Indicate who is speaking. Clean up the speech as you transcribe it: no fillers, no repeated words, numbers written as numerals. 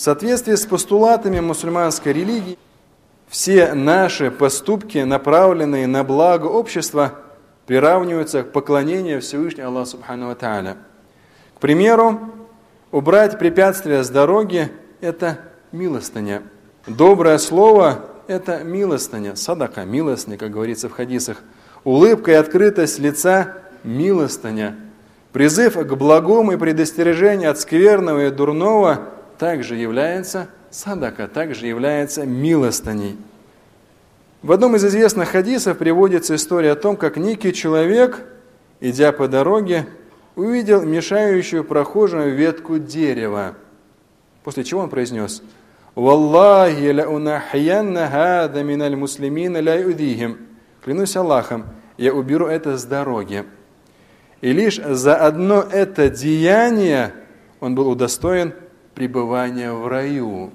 Speaker 1: соответствии с постулатами мусульманской религии, все наши поступки, направленные на благо общества, приравниваются к поклонению Всевышнему Аллаху Субхану ва Тааля. К примеру, убрать препятствия с дороги – это милостыня. Доброе слово – это милостыня, садака, милостыня, как говорится в хадисах. Улыбка и открытость лица – милостыня. Призыв к благому и предостережение от скверного и дурного также является садака, также является милостыней. В одном из известных хадисов приводится история о том, как некий человек, идя по дороге, увидел мешающую прохожим ветку дерева. После чего он произнес: «Валлахи ля унахьянна хада миналь муслимина ля юдихим». Клянусь Аллахом, я уберу это с дороги. И лишь за одно это деяние он был удостоен пребывания в раю.